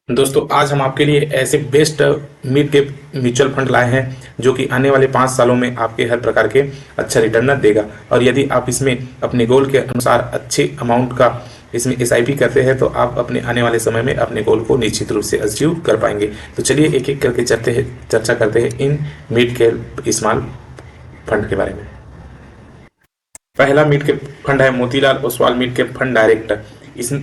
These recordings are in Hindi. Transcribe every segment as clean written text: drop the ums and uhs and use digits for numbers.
दोस्तों आज हम आपके लिए ऐसे best mid cap mutual fund लाए हैं जो कि आने वाले 5 सालों में आपके हर प्रकार के अच्छा रिटर्न देगा। और यदि आप इसमें अपने गोल के अनुसार अच्छे अमाउंट का इसमें एसआईपी करते हैं तो आप अपने आने वाले समय में अपने गोल को निश्चित रूप से अचीव कर पाएंगे। तो चलिए एक एक करके चर्चा करते हैं in mid cap small fund के बारे में। पहला मिड कैप फंड है Motilal Oswal mid cap fund direct.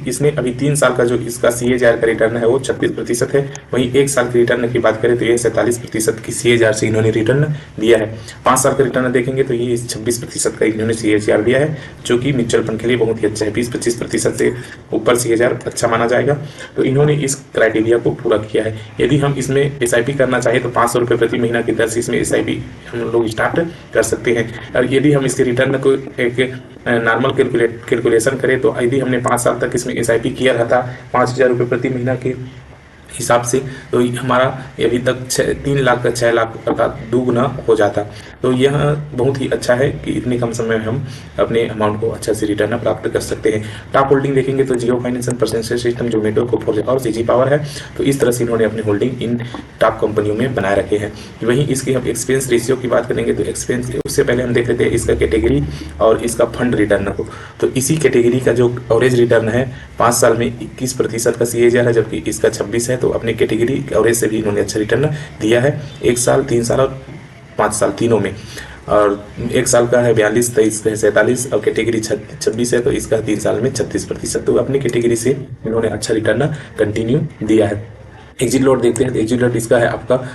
इसने अभी 3 साल का जो इसका सीएजीआर का रिटर्न है वो 36% है। वहीं 1 साल के रिटर्न की बात करें तो ये 47% की सीएजीआर से इन्होंने रिटर्न दिया है। 5 साल का रिटर्न देखेंगे तो ये 26% का इन्होंने सीएजीआर दिया है, जो कि म्यूचुअल फंड के लिए बहुत ही अच्छा है। 20-25% से ऊपर सीएजीआर अच्छा माना जाएगा। तो इन्होंने इस क्राइटेरिया को पूरा किया है। यदि हम इसमें एसआईपी करना चाहें तो 500 रुपये प्रति महीना की दर से इसमें एसआईपी हम लोग स्टार्ट कर सकते हैं। और यदि हम इसके रिटर्न को एक नॉर्मल कैलकुलेशन करें तो यदि हमने 5 साल तक इसमें एसआईपी किया रहता 5,000 रुपये प्रति महीना के हिसाब से, तो हमारा अभी तक 3 लाख का 6 लाख अर्थात दुगुना हो जाता। तो यह बहुत ही अच्छा है कि इतने कम समय में हम अपने अमाउंट को अच्छा से रिटर्न प्राप्त कर सकते हैं। टॉप होल्डिंग देखेंगे तो Jio finance and percentage system, Zomato, Coforge और सीजी पावर है। तो इस तरह से इन्होंने अपनी होल्डिंग इन टॉप कंपनियों में बनाए रखे हैं। वहीं इसकी हम एक्सपेंस रेशियो की बात करेंगे तो एक्सपेंस उससे पहले हम देख लेते हैं इसका कैटेगरी और इसका फंड रिटर्न को। तो इसी कैटेगरी का जो एवरेज रिटर्न है 5 साल में 21% का सीएजीआर है, जबकि इसका 26 है। तो अपने कैटेगरी एवरेज से भी इन्होंने अच्छा रिटर्न दिया है 1 साल, 3 साल और 5 साल तीनों में। और 1 साल का है 42, 23 है 47 और कैटेगरी 26 है। तो इसका 3 साल में 36%। तो अपनी कैटेगरी से इन्होंने अच्छा रिटर्न कंटिन्यू दिया है। एग्जिट लोड देखते हैं तो एग्जिट लोड इसका है आपका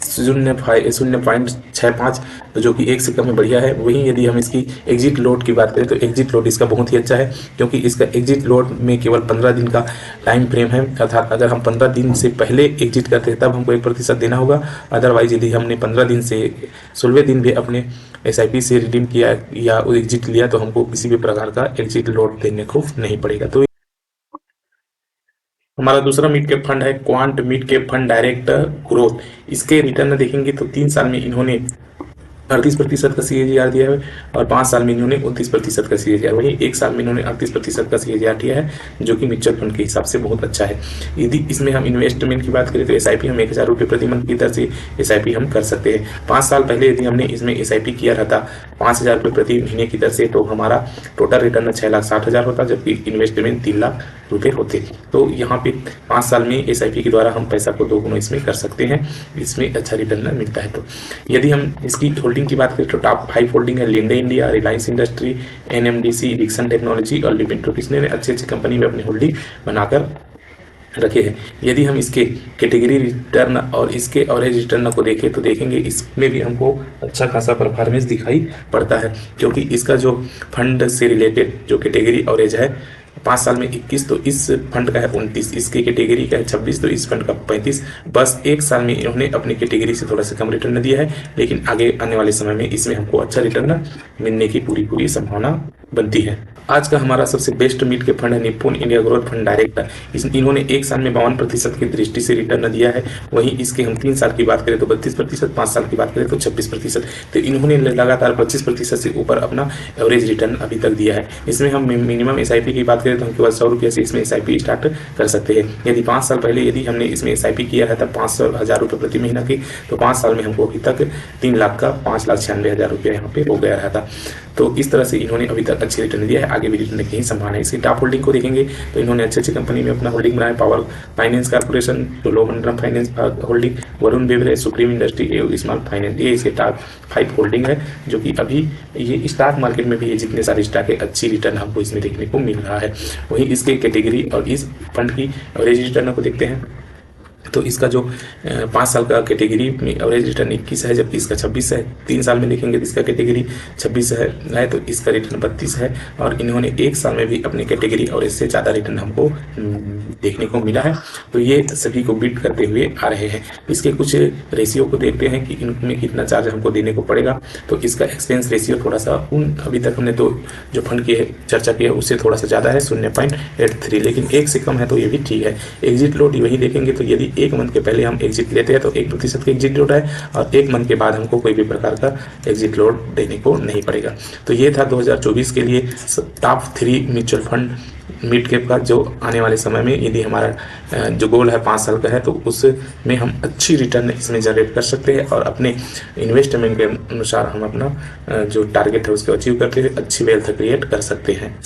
0.65, तो जो कि 1 से कम में बढ़िया है। वहीं यदि हम इसकी एग्जिट लोड की बात करें तो एग्जिट लोड इसका बहुत ही अच्छा है, क्योंकि इसका एग्जिट लोड में केवल 15 दिन का टाइम फ्रेम है। अर्थात अगर हम 15 दिन से पहले एग्जिट करते हैं तब हमको 1% देना होगा। अदरवाइज यदि हमने 15 दिन से 16वें दिन भी अपने एसआईपी से रिडीम किया या एग्जिट लिया तो हमको किसी भी प्रकार का एग्जिट लोड देने को नहीं पड़ेगा। तो हमारा दूसरा मिड कैप फंड है quant mid cap fund direct growth. इसके रिटर्न देखेंगे तो 3 साल में इन्होंने 38% का सीएजीआर दिया है और 5 साल में इन्होंने 29% का सीएजीआर, वहीं 1 साल में इन्होंने 38% का सीएजीआर दिया है, जो कि म्यूचुअल फंड के हिसाब से बहुत अच्छा है। यदि इसमें हम इन्वेस्टमेंट की बात करें तो एसआईपी हम 1,000 रुपये प्रति मंथ की दर से एसआईपी हम कर सकते हैं। 5 साल पहले यदि हमने इसमें एसआईपी किया रहता 5,000 रुपये प्रति महीने की दर से, तो हमारा टोटल रिटर्न 6,60,000 होता, जबकि इन्वेस्टमेंट 3 लाख रुपये होते। तो यहाँ पे 5 साल में एसआईपी के द्वारा हम पैसा को दोगुना इसमें कर सकते हैं, इसमें अच्छा रिटर्न मिलता है। तो यदि हम इसकी होल्डिंग की बात करें तो टॉप 5 होल्डिंग है Linde India, Reliance Industry, NMDC, Dixon Technology और लिपिन। इसने अच्छे कंपनी में अपनी होल्डिंग बनाकर रखे हैं। यदि हम इसके कैटेगरी रिटर्न और इसके एवरेज रिटर्न को देखें तो देखेंगे इसमें भी हमको अच्छा खासा परफॉर्मेंस दिखाई पड़ता है, क्योंकि इसका जो फंड से रिलेटेड जो कैटेगरी एवरेज है 5 साल में 21, तो इस फंड का है 29, इसके कैटेगरी का है 26, तो इस फंड का 35। बस 1 साल में इन्होंने अपनी कैटेगरी से थोड़ा सा कम रिटर्न दिया है, लेकिन आगे आने वाले समय में इसमें हमको अच्छा रिटर्न मिलने की पूरी संभावना बनती है। आज का हमारा सबसे बेस्ट मिड के फंड है Nippon India growth fund direct. इन्होंने 1 साल में 52% की दृष्टि से रिटर्न दिया है। वहीं इसके हम 3 साल की बात करें तो 32%, 5 साल की बात करें तो 26%। तो इन्होंने लगातार 25% से ऊपर अपना एवरेज रिटर्न अभी तक दिया है। इसमें हम मिनिमम एसआईपी की बात करें तो हम केवल 100 रुपये से इसमें एसआईपी स्टार्ट कर सकते हैं। यदि 5 साल पहले यदि हमने इसमें एसआईपी किया है तब 500,000 रुपये प्रति महीना की, तो 5 साल में हमको अभी तक 3 लाख का 5,96,000 रुपये यहाँ पे हो गया रहा था। तो इस तरह से इन्होंने अभी तक अच्छे रिटर्न दिया है, आगे भी रिटर्न की संभावना है। इसकी टॉप होल्डिंग को देखेंगे तो इन्होंने अच्छी कंपनी में अपना होल्डिंग बनाया, power finance corporation, Cholamandalam finance holding, Varun beverage, supreme industry, small finance, ये इसके टॉप 5 होल्डिंग है, जो कि अभी ये स्टॉक मार्केट में भी ये जितने सारे स्टॉक है अच्छी रिटर्न हमको इसमें देखने को मिल रहा है। वहीं इसके कैटेगरी और इस फंड की एवरेज रिटर्न को देखते हैं तो इसका जो 5 साल का कैटेगरी में एवरेज रिटर्न 21 है, जबकि इसका 26 है। 3 साल में देखेंगे तो इसका कैटेगरी 26 है तो इसका रिटर्न 32 है। और इन्होंने 1 साल में भी अपनी कैटेगरी एवरेज से ज़्यादा रिटर्न हमको देखने को मिला है। तो ये सभी को बीट करते हुए आ रहे हैं। इसके कुछ रेशियो को देखते हैं कि इनमें कितना चार्ज हमको देने को पड़ेगा। तो इसका एक्सपेंस रेशियो थोड़ा सा अभी तक हमने तो जो फंड की चर्चा की है उससे थोड़ा सा ज़्यादा है 0.83, लेकिन 1 से कम है तो ये भी ठीक है। एग्जिट लोड वही देखेंगे तो यदि 1 मंथ के पहले हम एग्जिट लेते हैं तो 1% का एग्जिट लोड है, और 1 मंथ के बाद हमको कोई भी प्रकार का एग्जिट लोड देने को नहीं पड़ेगा। तो ये था 2024 के लिए top 3 mutual fund mid cap का, जो आने वाले समय में यदि हमारा जो गोल है 5 साल का है तो उसमें हम अच्छी रिटर्न इसमें जनरेट कर सकते हैं, और अपने इन्वेस्टमेंट के अनुसार हम अपना जो टारगेट है उसको अचीव करके अच्छी वेल्थ क्रिएट कर सकते हैं।